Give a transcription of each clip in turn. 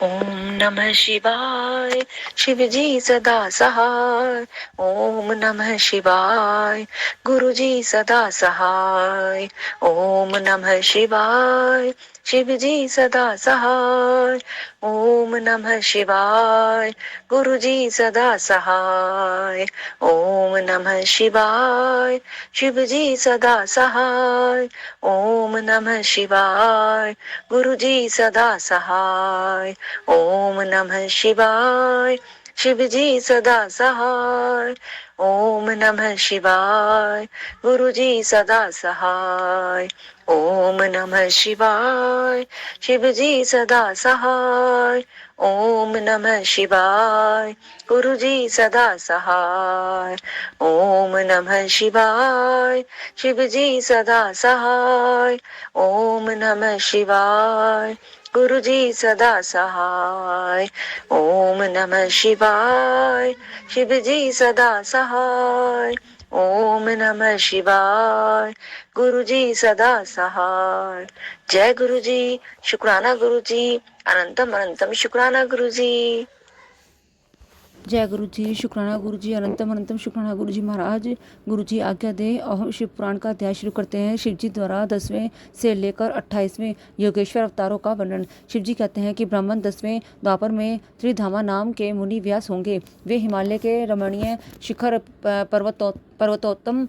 ओम नमः शिवाय। शिव जी सदा सहाय। ओम नमः शिवाय। गुरु जी सदा सहाय। ओम नमः शिवाय। शिव जी सदा सहाय। ओम नमः शिवाय। गुरु जी सदा सहाय। ओम नमः शिवाय। शिव जी सदा सहाय। ओम नमः शिवाय। गुरु जी सदा सहाय। ओम नमः शिवाय। शिव जी सदा सहाय। ओम नमः शिवाय। गुरु जी सदा सहाय। ओम नमः शिवाय। शिव जी सदा सहाय। ओम नमः शिवाय। गुरु जी सदा सहाय। ओम नमः शिवाय। शिव जी सदा सहाय। ओम नमः शिवाय। गुरु जी सदा सहाय। ओम नमः शिवाय। शिव जी सदा सहाय। ओम नमः शिवाय। गुरु जी सदा सहाय। जय गुरु जी। शुक्राना गुरु जी। अनंतम अनंतम शुक्राना गुरु जी। जय गुरु जी। शुक्राना गुरु जी। अनंतम अनंतम शुक्राना गुरु जी महाराज। गुरु जी आज्ञा दे और हम शिव पुराण का अध्याय शुरू करते हैं। शिव जी द्वारा 10वें से लेकर 28वें योगेश्वर अवतारों का वर्णन। शिव जी कहते हैं कि ब्राह्मण 10वें द्वापर में त्रिधामा नाम के मुनि व्यास होंगे। वे हिमालय के रमणीय शिखर पर्वतोत्तम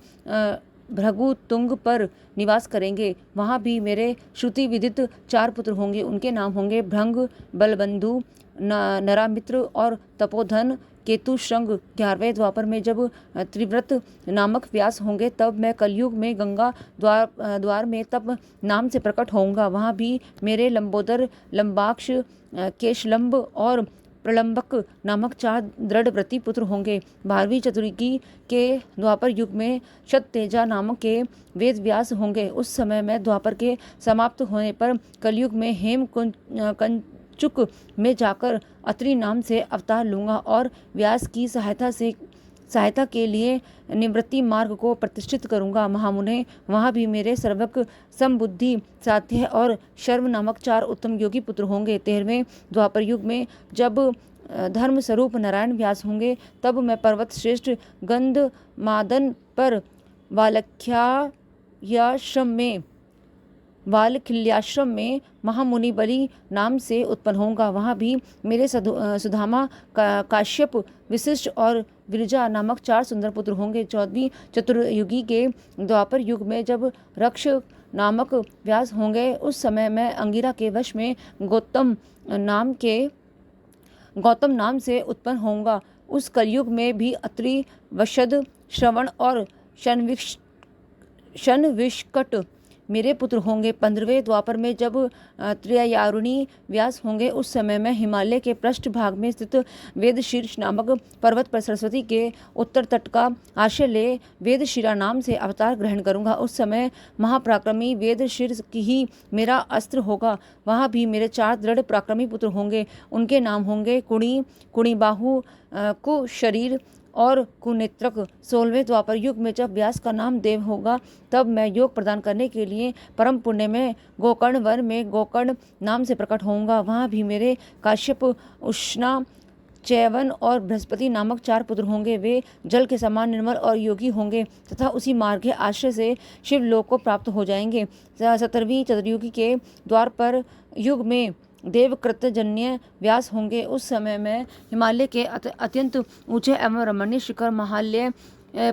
भृगु तुंग पर निवास करेंगे। वहाँ भी मेरे श्रुति विदित 4 पुत्र होंगे। उनके नाम होंगे भृंग, बलबंधु, नरामित्र और तपोधन। केतु श्रृंग 11वें द्वापर में जब त्रिव्रत नामक व्यास होंगे तब मैं कलयुग में गंगा द्वार में तप नाम से प्रकट होऊंगा। वहाँ भी मेरे लंबोदर, लंबाक्ष, केशलंब और प्रलंबक नामक 4 दृढ़व्रती पुत्र होंगे। 12वीं चतुर्युगी के द्वापर युग में शततेजा नामक के वेद व्यास होंगे। उस समय मैं द्वापर के समाप्त होने पर कलयुग में हेम कंचुक में जाकर अत्रि नाम से अवतार लूंगा और व्यास की सहायता के लिए निवृत्ति मार्ग को प्रतिष्ठित करूंगा। महामुने, वहाँ भी मेरे सर्वक, समबुद्धि, साध्य और शर्व नामक 4 उत्तम योगी पुत्र होंगे। 13वें द्वापर युग में जब धर्म स्वरूप नारायण व्यास होंगे तब मैं पर्वत श्रेष्ठ गंधमादन पर वालखिल्याश्रम में महामुनि बलि नाम से उत्पन्न होऊंगा। वहाँ भी मेरे सुधामा, काश्यप, विशिष्ट और विरजा नामक 4 सुंदर पुत्र होंगे। 14वीं चतुर्युगी के द्वापर युग में जब रक्ष नामक व्यास होंगे उस समय मैं अंगिरा के वश में गौतम नाम से उत्पन्न होऊंगा। उस कलयुग में भी अत्रि, वशद, श्रवण और शनविष्कट मेरे पुत्र होंगे। 15वें द्वापर में जब त्रयारुणी व्यास होंगे उस समय मैं हिमालय के पृष्ठ भाग में स्थित वेदशीर्ष नामक पर्वत पर सरस्वती के उत्तर तट का आश्रय ले वेदशिरा नाम से अवतार ग्रहण करूंगा। उस समय महापराक्रमी वेदशीर ही मेरा अस्त्र होगा। वहाँ भी मेरे 4 दृढ़ पराक्रमी पुत्र होंगे। उनके नाम होंगे कुणिबाहु, कुशरीर और कुनेत्रक। 16वें द्वापर युग में जब व्यास का नाम देव होगा तब मैं योग प्रदान करने के लिए परम पुण्य में गोकर्ण वन में गोकर्ण नाम से प्रकट होऊंगा। वहाँ भी मेरे काश्यप, उष्णा, चैवन और बृहस्पति नामक 4 पुत्र होंगे। वे जल के समान निर्मल और योगी होंगे तथा उसी मार्ग के आश्रय से शिवलोक को प्राप्त हो जाएंगे। 17वीं चतुर्युगी के द्वार पर युग में देवकृतजन्य व्यास होंगे। उस समय मैं हिमालय के अत्यंत ऊंचे एवं रमणीय शिखर महालय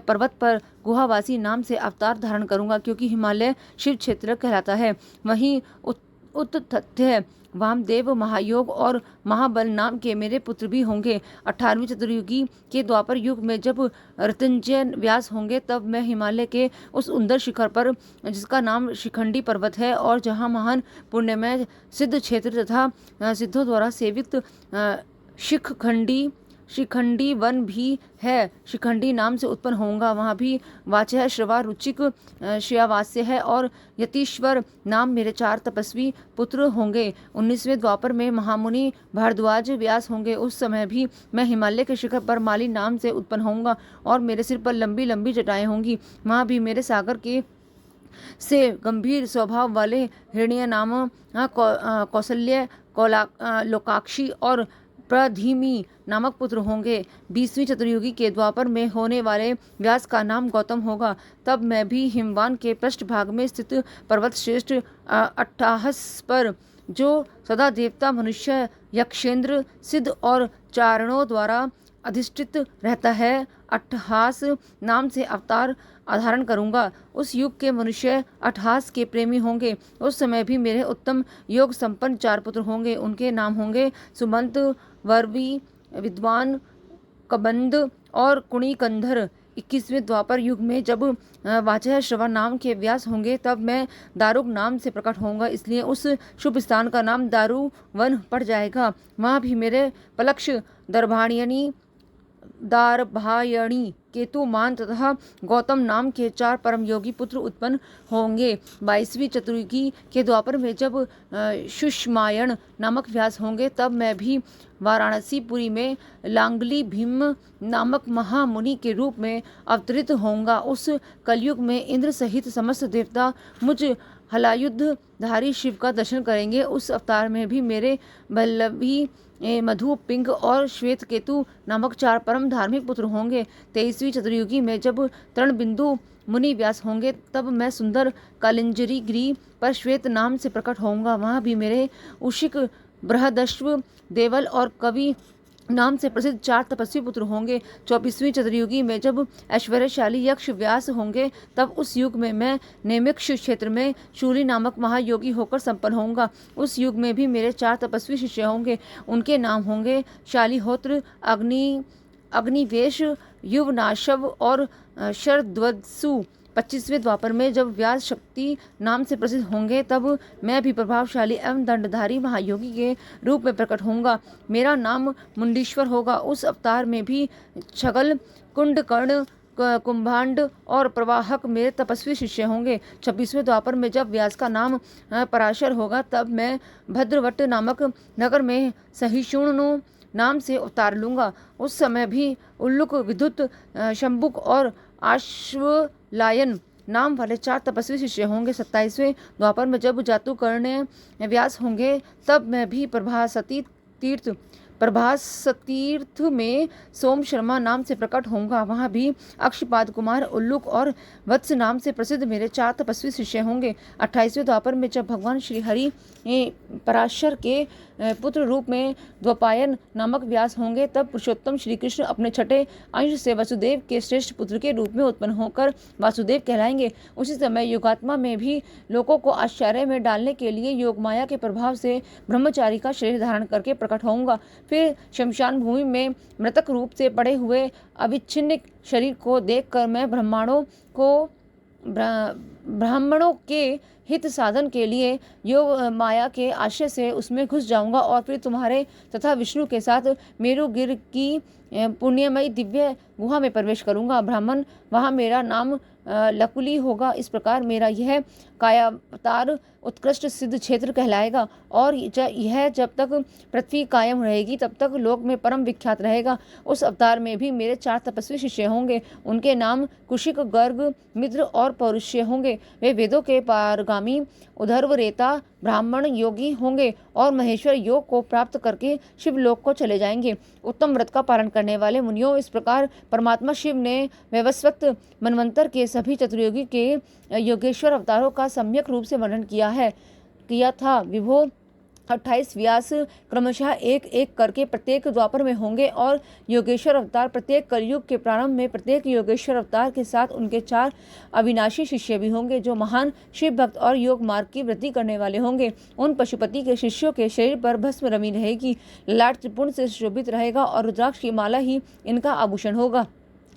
पर्वत पर गुहावासी नाम से अवतार धारण करूंगा, क्योंकि हिमालय शिव क्षेत्र कहलाता है। वहीं उत्तथ्य, वामदेव, महायोग और महाबल नाम के मेरे पुत्र भी होंगे। 18वीं चतुर्युगी के द्वापर युग में जब ऋतुंजय व्यास होंगे तब मैं हिमालय के उस सुंदर शिखर पर, जिसका नाम शिखंडी पर्वत है और जहाँ महान पुण्यमय सिद्ध क्षेत्र तथा सिद्धों द्वारा सेवित शिखंडी वन भी है, शिखंडी नाम से उत्पन्न होऊंगा। वहाँ भी वाचः, श्रवा, रुचिक, श्रेयावास्य है और यतीश्वर नाम मेरे 4 तपस्वी पुत्र होंगे। 19वें द्वापर में महामुनि भारद्वाज व्यास होंगे। उस समय भी मैं हिमालय के शिखर पर माली नाम से उत्पन्न होऊंगा और मेरे सिर पर लंबी लंबी जटाएं होंगी। वहाँ भी मेरे सागर के से गंभीर स्वभाव वाले हिरण्य नाम कौशल्य लोकाक्षी और प्रधीमी नामक पुत्र होंगे। 20वीं चतुर्युगी के द्वापर में होने वाले व्यास का नाम गौतम होगा। तब मैं भी हिमवान के पृष्ठभाग में स्थित पर्वत श्रेष्ठ अट्टाहस पर, जो सदा देवता, मनुष्य, यक्षेंद्र, सिद्ध और चारणों द्वारा अधिष्ठित रहता है, अट्टहास नाम से अवतार धारण करूंगा। उस युग के मनुष्य अट्टहास के प्रेमी होंगे। उस समय भी मेरे उत्तम योग संपन्न 4 पुत्र होंगे। उनके नाम होंगे सुमंत, वर्वी, विद्वान, कबंध और कुणिकंधर। 21वें द्वापर युग में जब वाचः श्रवण नाम के व्यास होंगे, तब मैं दारुक नाम से प्रकट होऊंगा। इसलिए उस शुभ स्थान का नाम दारुवन पड़ जाएगा। वहाँ भी मेरे पलक्ष, दारभायणी, केतुमान तथा गौतम नाम के 4 परम योगी पुत्र उत्पन्न होंगे। 22वीं चतुर्युगी के द्वापर में जब शुष्मायण नामक व्यास होंगे, तब मैं भी वाराणसीपुरी में लांगली भीम नामक महामुनि के रूप में अवतरित होऊंगा। उस कलयुग में इंद्र सहित समस्त देवता मुझ हलायुधधारी शिव का दर्शन करेंगे। उस अवतार में भी मेरे बल्लभी, मधु, पिंग और श्वेत केतु नामक 4 परम धार्मिक पुत्र होंगे। 23वीं चतुर्युगी में जब तृणबिंदु मुनि व्यास होंगे, तब मैं सुंदर कालिंजरी गिरी पर श्वेत नाम से प्रकट होऊंगा। वहाँ भी मेरे उशिक, बृहदश्व, देवल और कवि नाम से प्रसिद्ध 4 तपस्वी पुत्र होंगे। 24वीं चतुर्युगी में जब ऐश्वर्यशाली यक्ष व्यास होंगे, तब उस युग में मैं नेमिक्ष क्षेत्र में शूली नामक महायोगी होकर संपन्न होऊंगा। उस युग में भी मेरे 4 तपस्वी शिष्य होंगे। उनके नाम होंगे शालिहोत्र, अग्निवेश, युवनाशव और शरद्वत्सु। 25वें द्वापर में जब व्यास शक्ति नाम से प्रसिद्ध होंगे, तब मैं भी प्रभावशाली एवं दंडधारी महायोगी के रूप में प्रकट होऊंगा। मेरा नाम मुंडीश्वर होगा। उस अवतार में भी छगल, कुंडकर्ण, कुंभांड और प्रवाहक मेरे तपस्वी शिष्य होंगे। 26वें द्वापर में जब व्यास का नाम पराशर होगा, तब मैं भद्रवट नामक नगर में सहिष्णु नाम से अवतार लूंगा। उस समय भी उल्लुक, विद्युत, शंबुक और आश्वलायन नाम वाले 4 तपस्वी शिष्य होंगे। 27वें द्वापर में जब जातुकर्ण व्यास होंगे, तब मैं भी प्रभास तीर्थ में सोम शर्मा नाम से प्रकट होऊंगा। वहाँ भी अक्षपाद कुमार, उल्लुक और वत्स नाम से प्रसिद्ध मेरे 4 तपस्वी शिष्य होंगे। 28वें द्वापर में जब भगवान श्री हरि पराशर के पुत्र रूप में द्वपायन नामक व्यास होंगे, तब पुरुषोत्तम श्री कृष्ण अपने छठे अंश से वसुदेव के श्रेष्ठ पुत्र के रूप में उत्पन्न होकर वासुदेव कहलाएंगे। उसी समय युगात्मा में भी लोगों को आश्चर्य में डालने के लिए योगमाया के प्रभाव से ब्रह्मचारी का शरीर धारण करके प्रकट होऊंगा। फिर शमशान भूमि में मृतक रूप से पड़े हुए अविच्छिन्न शरीर को देखकर मैं ब्राह्मणों के हित साधन के लिए योग माया के आश्रय से उसमें घुस जाऊंगा और फिर तुम्हारे तथा विष्णु के साथ मेरुगिर की पुण्यमयी दिव्य गुहा में प्रवेश करूंगा। ब्राह्मण वहाँ मेरा नाम लकुली होगा। इस प्रकार मेरा यह कायावतार उत्कृष्ट सिद्ध क्षेत्र कहलाएगा और यह जब तक पृथ्वी कायम रहेगी, तब तक लोक में परम विख्यात रहेगा। उस अवतार में भी मेरे 4 तपस्वी शिष्य होंगे। उनके नाम कुशिक, गर्ग, मित्र और पौरुष्य होंगे। वे वेदों के पारगामी, उधर्वरेता ब्राह्मण योगी होंगे और महेश्वर योग को प्राप्त करके शिवलोक को चले जाएंगे। उत्तम व्रत का पालन करने वाले मुनियों, इस प्रकार परमात्मा शिव ने वैवस्वत मनवंतर के सभी चतुर्युगी के योगेश्वर अवतारों का सम्यक रूप से वर्णन किया था। विभो 28 व्यास क्रमशः एक एक करके प्रत्येक द्वापर में होंगे और योगेश्वर अवतार प्रत्येक कलयुग के प्रारंभ में प्रत्येक योगेश्वर अवतार के साथ उनके 4 अविनाशी शिष्य भी होंगे, जो महान शिव भक्त और योग मार्ग की वृद्धि करने वाले होंगे। उन पशुपति के शिष्यों के शरीर पर भस्म रमी रहेगी, ललाट त्रिपुंड से शोभित रहेगा और रुद्राक्ष की माला ही इनका आभूषण होगा।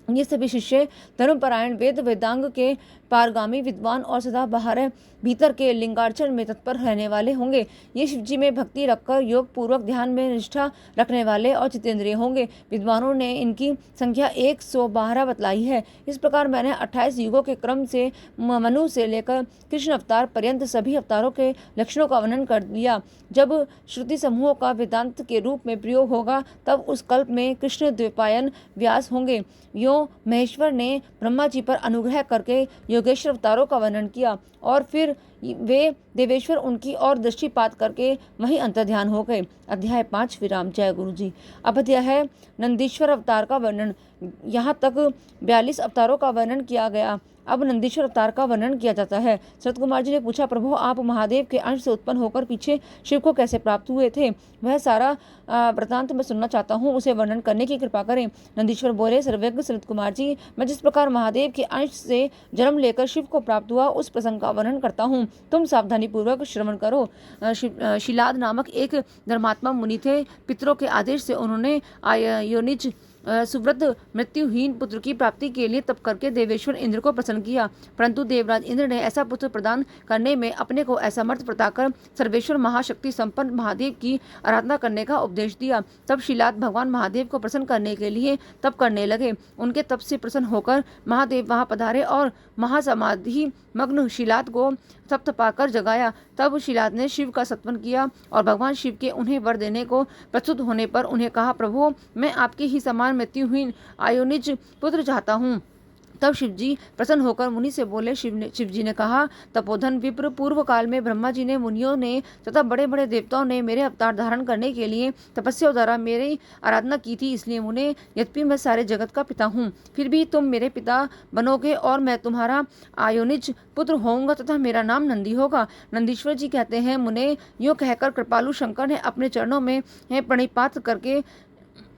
ये सभी शिष्य धर्मपरायण, वेद वेदांग के पारगामी, विद्वान और सदा बाहर भीतर के लिंगार्चन में तत्पर रहने वाले होंगे। ये शिवजी में भक्ति रखकर योग पूर्वक ध्यान में निष्ठा रखने वाले और जितेंद्रिय होंगे। विद्वानों ने इनकी संख्या 112 बतलाई है। इस प्रकार मैंने 28 युगों के क्रम से मनु से लेकर कृष्ण अवतार पर्यंत सभी अवतारों के लक्षणों का वर्णन कर दिया। जब श्रुति समूहों का वेदांत के रूप में प्रयोग होगा, तब उस कल्प में कृष्ण द्वैपायन व्यास होंगे। क्यों महेश्वर ने ब्रह्मा जी पर अनुग्रह करके योगेश्वर अवतारों का वर्णन किया और फिर वे देवेश्वर उनकी ओर दृष्टिपात करके वहीं अंतर्ध्यान हो गए। अध्याय 5 विराम। जय गुरु जी। अब अध्याय है नंदीश्वर अवतार का वर्णन। यहाँ तक 42 अवतारों का वर्णन किया गया। अब नंदीश्वर अवतार का वर्णन किया जाता है। शरत कुमार जी ने पूछा, प्रभु आप महादेव के अंश से उत्पन्न होकर पीछे शिव को कैसे प्राप्त हुए थे? वह सारा वृतांत मैं सुनना चाहता हूँ, उसे वर्णन करने की कृपा करें। नंदीश्वर बोले, सर्वज्ञ शरत कुमार जी, मैं जिस प्रकार महादेव के अंश से जन्म लेकर शिव को प्राप्त हुआ उस प्रसंग का वर्णन करता हूँ, तुम सावधानी पूर्वक श्रवण करो। शिलाद नामक एक धर्मात्मा मुनि थे। पितरों के आदेश से उन्होंने योनिज सुव्रत मृत्युहीन पुत्र की प्राप्ति के लिए तप करके देवेश्वर इंद्र को प्रसन्न किया, परंतु देवराज इंद्र ने ऐसा पुत्र प्रदान करने में अपने को असमर्थ बताकर सर्वेश्वर महाशक्ति संपन्न महादेव की आराधना करने का उपदेश दिया। तब शिलाद भगवान महादेव को प्रसन्न करने के लिए तप करने लगे। उनके तप से प्रसन्न होकर महादेव वहां पधारे और महासमाधि मग्न शिलाद को थपथपाकर जगाया। तब शिलाद ने शिव का सत्वन किया और भगवान शिव के उन्हें वर देने को प्रस्तुत होने पर उन्हें कहा, प्रभु मैं आपके ही समान मृत्युहीन आयोनिज पुत्र चाहता हूँ। तब शिवजी प्रसन्न होकर मुनि से बोले। शिवजी ने कहा, तपोधन विप्र, पूर्व काल में ब्रह्मा जी ने, मुनियों ने तथा बड़े बड़े देवताओं ने मेरे अवतार धारण करने के लिए तपस्या द्वारा मेरी आराधना की थी। इसलिए मुने, यद्यपि मैं सारे जगत का पिता हूँ, फिर भी तुम मेरे पिता बनोगे और मैं तुम्हारा आयोनिज पुत्र होऊंगा तथा मेरा नाम नंदी होगा। नंदीश्वर जी कहते हैं, मुने यूँ कहकर कृपालु शंकर ने अपने चरणों में प्रणिपात करके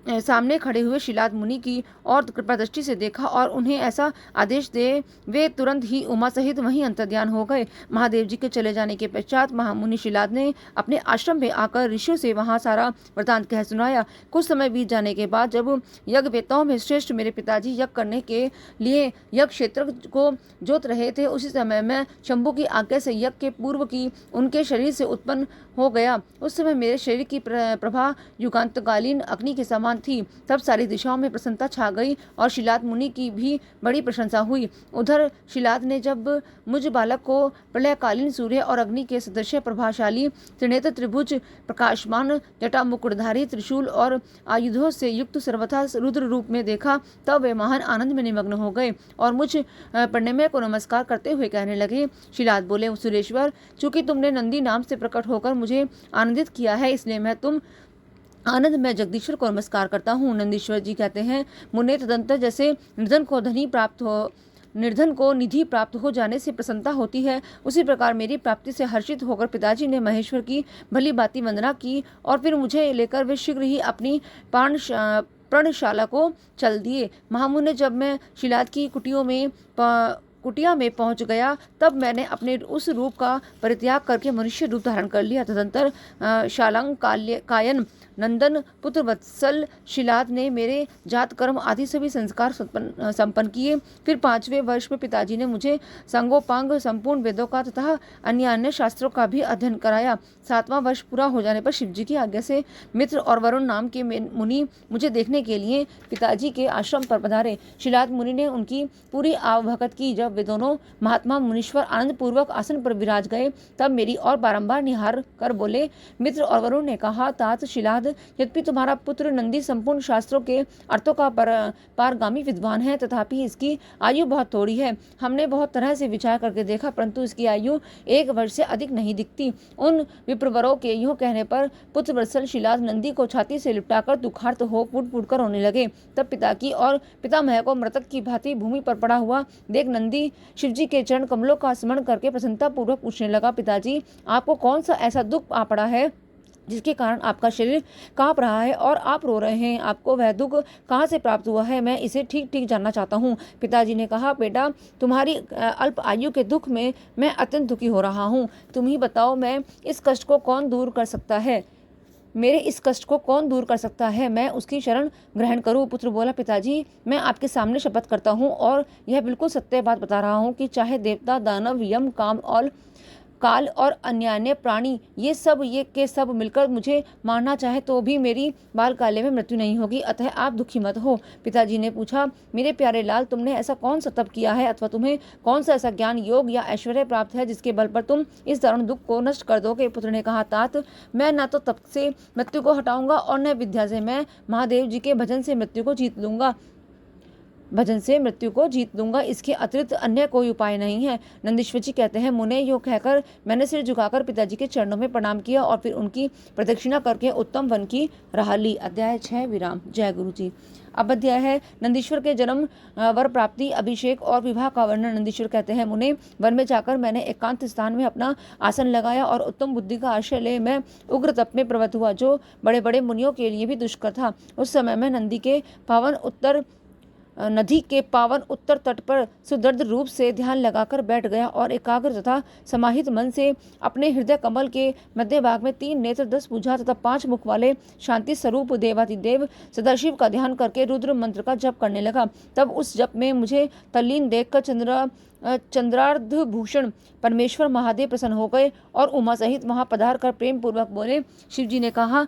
सामने खड़े हुए शिलाद मुनि की और कृपा दृष्टि से देखा और उन्हें ऐसा आदेश दे वे तुरंत ही उमा सहित वहीं अंतर्ध्यान हो गए। महादेव जी के चले जाने के पश्चात महामुनि शिलाद ने अपने आश्रम में आकर ऋषियों से वहां सारा वृतांत कह सुनाया। कुछ समय बीत जाने के बाद जब यज्ञ वेताओं में श्रेष्ठ मेरे पिताजी यज्ञ करने के लिए यज्ञ क्षेत्र को जोत रहे थे, उसी समय में शंभु की आज्ञा से यज्ञ के पूर्व की उनके शरीर से उत्पन्न हो गया। उस समय मेरे शरीर की प्रभा युगांतकालीन अग्नि के समान थी। तब सारी दिशाओं में प्रसन्नता छा गई और शिलाद मुनि की भी बड़ी प्रशंसा हुई। उधर शिलाद ने जब मुझ बालक को प्रलयकालीन सूर्य और अग्नि के सदृश प्रभाशाली त्रिनेत्र त्रिभुज प्रकाशमान जटा मुकुटधारी त्रिशूल और आयुधों से युक्त सर्वथा रुद्र रूप में देखा, तब वे महान आनंद में निमग्न हो गए और मुझ प्रणम्य को नमस्कार करते हुए कहने लगे। शिलाद बोले, सुरेश्वर, चूंकि तुमने नंदी नाम से प्रकट होकर मुझे आनंदित किया है, इसलिए मैं तुम आनंद में जगदीश्वर को नमस्कार करता हूँ। नंदीश्वर जी कहते हैं, मुने तदंतर जैसे निर्धन को निधि प्राप्त हो जाने से प्रसन्नता होती है, उसी प्रकार मेरी प्राप्ति से हर्षित होकर पिताजी ने महेश्वर की भली भांति वंदना की और फिर मुझे लेकर वे शीघ्र ही अपनी पर्णशाला को चल दिए। महामुनि, जब मैं शिलाद की कुटिया में पहुंच गया, तब मैंने अपने उस रूप का परित्याग करके मनुष्य रूप धारण कर लिया। तदंतर शालांग कायन नंदन पुत्र वत्सल शिलाद ने मेरे जात कर्म आदि सभी संस्कार संपन्न किए। फिर 5वें वर्ष में पिताजी ने मुझे संगोपांग संपूर्ण वेदों का तथा अन्य शास्त्रों का भी अध्ययन कराया। 7वां वर्ष पूरा हो जाने पर शिवजी की आज्ञा से मित्र और वरुण नाम के मुनि मुझे देखने के लिए पिताजी के आश्रम पर पधारे। शिलाद मुनि ने उनकी पूरी आवभगत की। जब वे दोनों महात्मा मुनीश्वर आनंद पूर्वक आसन पर विराज गए, तब मेरी और बारंबार निहार कर बोले। मित्र और वरुण ने कहा, तात शिलाद, यद्यपि तुम्हारा पुत्र नंदी संपूर्ण शास्त्रों के अर्थों का पारगामी विद्वान है, तथापि इसकी आयु बहुत थोड़ी है। हमने बहुत तरह से विचार करके देखा, परंतु इसकी आयु 1 वर्ष से अधिक नहीं दिखती। उन विप्रवरों के यूँ कहने पर पुत्र वत्सल शिलाद नंदी को छाती से लिपटाकर दुखार्त हो फूट फूट कर रोने लगे। तब पिता की और पितामह को मृतक की भांति भूमि पर पड़ा हुआ देख नंदी शिवजी के चरण कमलों का स्मरण करके प्रसन्नता पूर्वक पूछने लगा, पिताजी, आपको कौन सा ऐसा दुख आ पड़ा है जिसके कारण आपका शरीर कांप रहा है और आप रो रहे हैं? आपको वह दुख कहाँ से प्राप्त हुआ है? मैं इसे ठीक ठीक जानना चाहता हूँ। पिताजी ने कहा, बेटा, तुम्हारी अल्प आयु के दुख में मैं अत्यंत दुखी हो रहा हूँ। तुम ही बताओ, मैं इस कष्ट को कौन दूर कर सकता है? मेरे इस कष्ट को कौन दूर कर सकता है? मैं उसकी शरण ग्रहण करूं? पुत्र बोला, पिताजी, मैं आपके सामने शपथ करता हूं और यह बिल्कुल सत्य बात बता रहा हूं कि चाहे देवता, दानव, यम, काल और अन्य प्राणी ये सब मिलकर मुझे मारना चाहे तो भी मेरी बालकाले में मृत्यु नहीं होगी, अतः आप दुखी मत हो। पिताजी ने पूछा, मेरे प्यारे लाल, तुमने ऐसा कौन सा तप किया है अथवा तुम्हें कौन सा ऐसा ज्ञान, योग या ऐश्वर्य प्राप्त है जिसके बल पर तुम इस दारुण दुख को नष्ट कर दोगे? पुत्र ने कहा, तात, मैं न तो तप से मृत्यु को हटाऊंगा और न विद्या से। मैं महादेव जी के भजन से मृत्यु को जीत लूंगा। भजन से मृत्यु को जीत लूंगा, इसके अतिरिक्त अन्य कोई उपाय नहीं है। नंदीश्वर जी कहते हैं, मुने यो कहकर मैंने सिर झुकाकर पिताजी के चरणों में प्रणाम किया और फिर उनकी प्रदक्षिणा करके उत्तम वन की राह ली। अध्याय 6 विराम। जय गुरु जी। अब अध्याय है नंदीश्वर के जन्म, वर प्राप्ति, अभिषेक और विवाह का वर्णन। नंदीश्वर कहते हैं, मुने वन में जाकर मैंने एकांत स्थान में अपना आसन लगाया और उत्तम बुद्धि का आश्रय ले मैं उग्र तप में प्रवृत्त हुआ, जो बड़े बड़े मुनियों के लिए भी दुष्कर था। उस समय मैं नदी के पावन उत्तर तट पर सुदृढ़ रूप से ध्यान लगाकर बैठ गया और एकाग्र तथा समाहित मन से अपने हृदय कमल के मध्य भाग में 3 नेत्र, 10 भुजा तथा 5 मुख वाले शांति स्वरूप देवाधिदेव सदाशिव का ध्यान करके रुद्र मंत्र का जप करने लगा। तब उस जप में मुझे तल्लीन देखकर चंद्रार्धभूषण परमेश्वर महादेव प्रसन्न हो गए और उमा सहित वहां पधार कर प्रेम पूर्वक बोले। शिव जी ने कहा,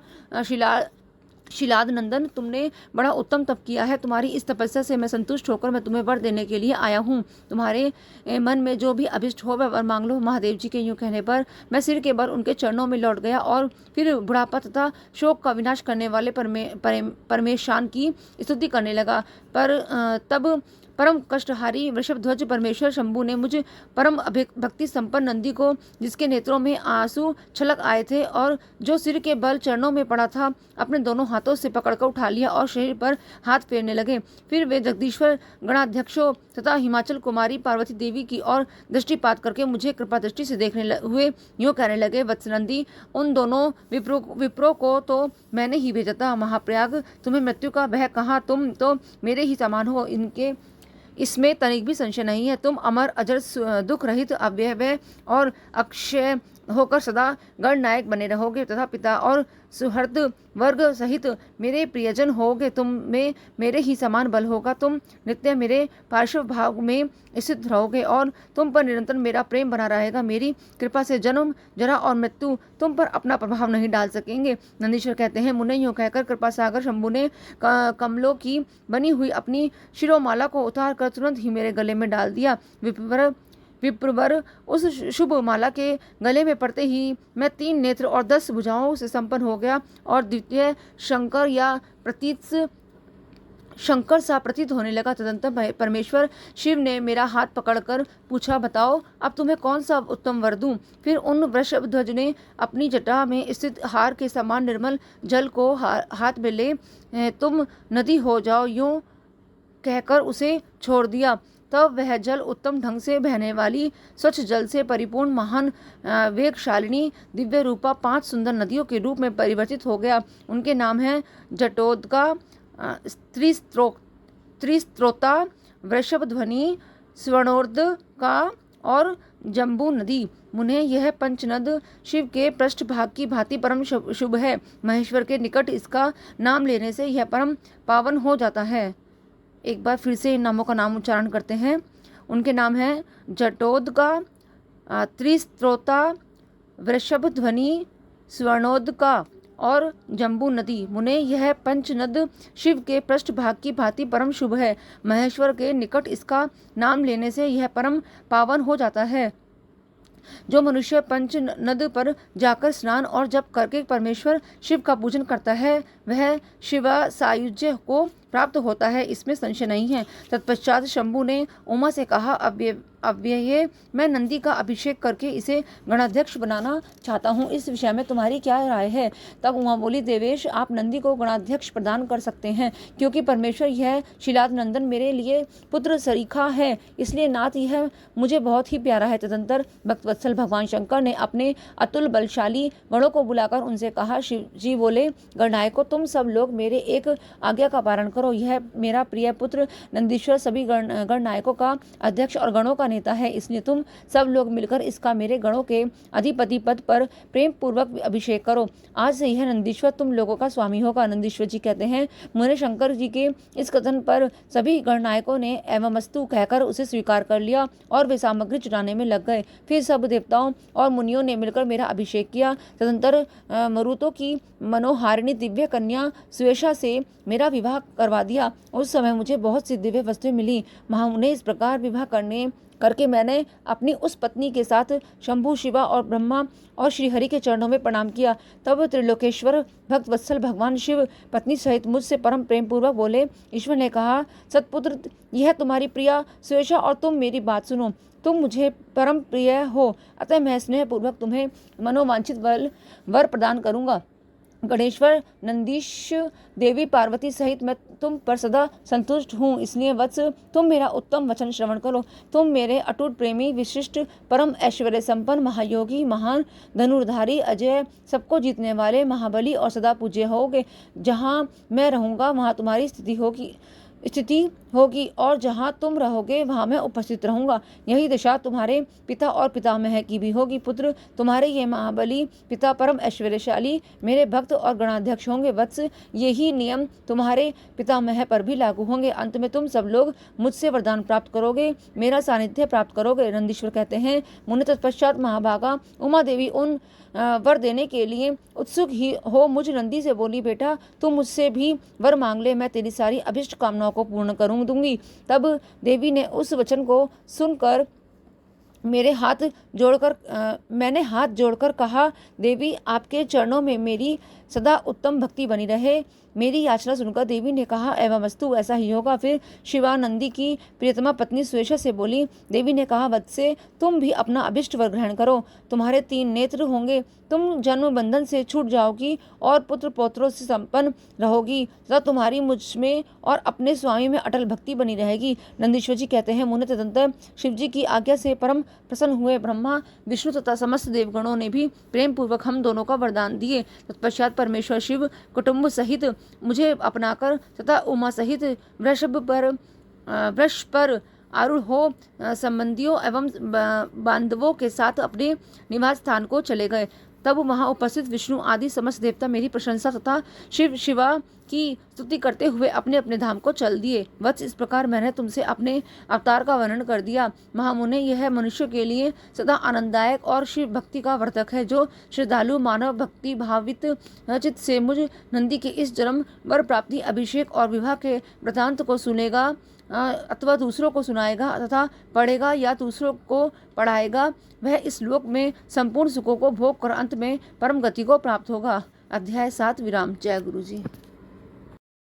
शिलाद नंदन, तुमने बड़ा उत्तम तप किया है। तुम्हारी इस तपस्या से मैं संतुष्ट होकर मैं तुम्हें वर देने के लिए आया हूँ। तुम्हारे मन में जो भी अभिष्ट हो वह वर मांग लो। महादेव जी के यूँ कहने पर मैं सिर के बल उनके चरणों में लौट गया और फिर बुढ़ापा तथा शोक का विनाश करने वाले परमेशान की स्तुति करने लगा। तब परम कष्टहारी वृषभध्वज परमेश्वर शंभु ने मुझ परम भक्ति संपन्न नंदी को, जिसके नेत्रों में आंसू छलक आए थे और जो सिर के बल चरणों में पड़ा था, अपने दोनों हाथों से पकड़कर उठा लिया और शरीर पर हाथ फेरने लगे। फिर वे जगदीश्वर गणाध्यक्षों तथा हिमाचल कुमारी पार्वती देवी की ओर दृष्टिपात करके मुझे कृपा दृष्टि से देखने हुए यूँ कहने लगे, वत्सनंदी, उन दोनों विप्रों को तो मैंने ही भेजा था। महाप्रयाग, तुम्हें मृत्यु का भय कहाँ, तुम तो मेरे ही समान हो, इसमें तनिक भी संशय नहीं है। तुम अमर, अजर, दुख रहित, अव्यय और अक्षय होकर सदा गणनायक बने रहोगे तथा पिता और सुहृद वर्ग सहित मेरे प्रियजन होगे। तुम में मेरे ही समान बल होगा। तुम नित्य मेरे पार्श्व भाग में स्थित रहोगे और तुम पर निरंतर मेरा प्रेम बना रहेगा। मेरी कृपा से जन्म, जरा और मृत्यु तुम पर अपना प्रभाव नहीं डाल सकेंगे। नंदीश्वर कहते हैं, मुने यूँ कहकर कृपा सागर शंभु ने कमलों की बनी हुई अपनी शिरोमाला को उतार कर तुरंत ही मेरे गले में डाल दिया। विप्रवर उस शुभ माला के गले में पड़ते ही मैं 3 नेत्र और 10 भुजाओं से संपन्न हो गया और द्वितीय शंकर सा प्रतीत होने लगा। तदंतर परमेश्वर शिव ने मेरा हाथ पकड़कर पूछा, बताओ अब तुम्हें कौन सा उत्तम वर दूं। फिर उन वृषभध्वज ने अपनी जटा में स्थित हार के समान निर्मल जल को हाथ में ले तुम नदी हो जाओ यूं कहकर उसे छोड़ दिया। तब वह जल उत्तम ढंग से बहने वाली स्वच्छ जल से परिपूर्ण महान वेगशालिनी दिव्य रूपा 5 सुंदर नदियों के रूप में परिवर्तित हो गया। उनके नाम हैं जटोदका, त्रिस्त्रोता, वृषभध्वनि, स्वर्णोर्दका और जम्बू नदी। मुने यह पंचनद शिव के पृष्ठ भाग की भांति परम शुभ है। महेश्वर के निकट इसका नाम लेने से यह परम पावन हो जाता है। एक बार फिर से इन नामों का नाम उच्चारण करते हैं। उनके नाम हैं जटोदका, त्रिस्त्रोता, वृषभध्वनि, स्वर्णोदका और जम्बू नदी। मुने यह पंचनद शिव के पृष्ठ भाग की भांति परम शुभ है। महेश्वर के निकट इसका नाम लेने से यह परम पावन हो जाता है। जो मनुष्य पंच नद पर जाकर स्नान और जप करके परमेश्वर शिव का पूजन करता है, वह शिवा सायुज्य को प्राप्त होता है, इसमें संशय नहीं है। तत्पश्चात शंभु ने उमा से कहा, अव्यय मैं नंदी का अभिषेक करके इसे गणाध्यक्ष बनाना चाहता हूँ, इस विषय में तुम्हारी क्या राय है। तब उमा बोली, देवेश, आप नंदी को गणाध्यक्ष प्रदान कर सकते हैं, क्योंकि परमेश्वर यह शिलाद नंदन मेरे लिए पुत्र सरीखा है, इसलिए नाथ यह मुझे बहुत ही प्यारा है। तदंतर भक्तवत्सल भगवान शंकर ने अपने अतुल बलशाली गणों को बुलाकर उनसे कहा, शिव जी बोले, गणनायकों, तुम सब लोग मेरे एक आज्ञा का पालन करो। यह मेरा प्रिय पुत्र नंदीश्वर सभी गणनायकों का अध्यक्ष और गणों का नेता है, इसलिए तुम सब लोग मिलकर इसका मेरे गणों के अधिपति पद पर प्रेम पूर्वक अभिषेक करो। आज से यह नंदीश्वर तुम लोगों का स्वामी होगा। नंदीश्वर जी कहते हैं, मुने शंकर जी के इस कथन पर सभी गणनायकों ने एवमस्तु कहकर उसे स्वीकार कर लिया और वे सामग्री जुटाने में लग गए। फिर सब देवताओं और मुनियों ने मिलकर मेरा अभिषेक किया। तदंतर मरुतों की मनोहारिणी दिव्य कन्या सुवेशा से मेरा विवाह करवा दिया। उस समय मुझे बहुत सी दिव्य वस्तुएं मिली। महामुने, इस प्रकार विवाह करके मैंने अपनी उस पत्नी के साथ शंभु, शिवा और ब्रह्मा और श्रीहरि के चरणों में प्रणाम किया। तब त्रिलोकेश्वर भक्त वत्सल भगवान शिव पत्नी सहित मुझसे परम प्रेम पूर्वक बोले। ईश्वर ने कहा, सतपुत्र, यह तुम्हारी प्रिया स्वेच्छा और तुम मेरी बात सुनो। तुम मुझे परम प्रिय हो, अतः मैं स्नेह पूर्वक तुम्हें मनोवांछित वर प्रदान करूंगा। गणेश्वर, नंदीश, देवी पार्वती सहित मैं तुम पर सदा संतुष्ट हूँ। इसलिए वत्स, तुम मेरा उत्तम वचन श्रवण करो। तुम मेरे अटूट प्रेमी, विशिष्ट, परम ऐश्वर्य संपन्न, महायोगी, महान धनुर्धारी, अजय, सबको जीतने वाले, महाबली और सदा पूज्य होगे। जहाँ मैं रहूँगा वहाँ तुम्हारी स्थिति होगी और जहाँ तुम रहोगे वहाँ मैं उपस्थित रहूंगा। यही दशा तुम्हारे पिता और पितामह की भी होगी। पुत्र, तुम्हारे ये महाबली पिता परम ऐश्वर्यशाली, मेरे भक्त और गणाध्यक्ष होंगे। वत्स, यही नियम तुम्हारे पितामह पर भी लागू होंगे। अंत में तुम सब लोग मुझसे वरदान प्राप्त करोगे, मेरा सानिध्य प्राप्त करोगे। नंदीश्वर कहते हैं, मुनि, तत्पश्चात महाभागा उमा देवी उन वर देने के लिए उत्सुक ही हो मुझ नंदी से बोली, बेटा तू मुझसे भी वर मांग ले, मैं तेरी सारी अभिष्ट कामनाओं को पूर्ण करूँ दूंगी। तब देवी ने उस वचन को सुनकर मैंने हाथ जोड़कर कहा, देवी आपके चरणों में मेरी सदा उत्तम भक्ति बनी रहे। मेरी याचना सुनकर देवी ने कहा, एवं वस्तु ऐसा ही होगा। फिर शिवानंदी की प्रियतमा पत्नी स्वेच्छा से बोली। देवी ने कहा, वत्से, तुम भी अपना अभिष्ट वर ग्रहण करो। तुम्हारे 3 नेत्र होंगे, तुम जन्म बंधन से छूट जाओगी और पुत्र पौत्रों से संपन्न रहोगी। तथा तुम्हारी मुझ में और अपने स्वामी में अटल भक्ति बनी रहेगी। नंदीश्वर जी कहते हैं, मुने, तदंतर शिव जी की आज्ञा से परम प्रसन्न हुए ब्रह्मा, विष्णु तथा समस्त देवगणों ने भी प्रेम पूर्वक हम दोनों का वरदान दिए। तत्पश्चात परमेश्वर शिव कुटुंब सहित मुझे अपनाकर तथा उमा सहित वृष पर आरूढ़ हो संबंधियों एवं बांधवों के साथ अपने निवास स्थान को चले गए। तब वहां उपस्थित विष्णु आदि समस्त देवता मेरी प्रशंसा तथा शिव शिवा की स्तुति करते हुए अपने अपने धाम को चल दिए। वत्स, इस प्रकार मैंने तुमसे अपने अवतार का वर्णन कर दिया। महामुने, यह मनुष्य के लिए सदा आनंददायक और शिव भक्ति का वर्तक है। जो श्रद्धालु मानव भक्ति भावित चित्त से मुझ नंदी के इस जन्म वर प्राप्ति, अभिषेक और विवाह के वृतांत को सुनेगा अथवा दूसरों को सुनाएगा तथा पढ़ेगा या दूसरों को पढ़ाएगा, वह इस लोक में संपूर्ण सुखों को भोग कर अंत में परम गति को प्राप्त होगा। अध्याय 7 विराम। जय गुरु जी।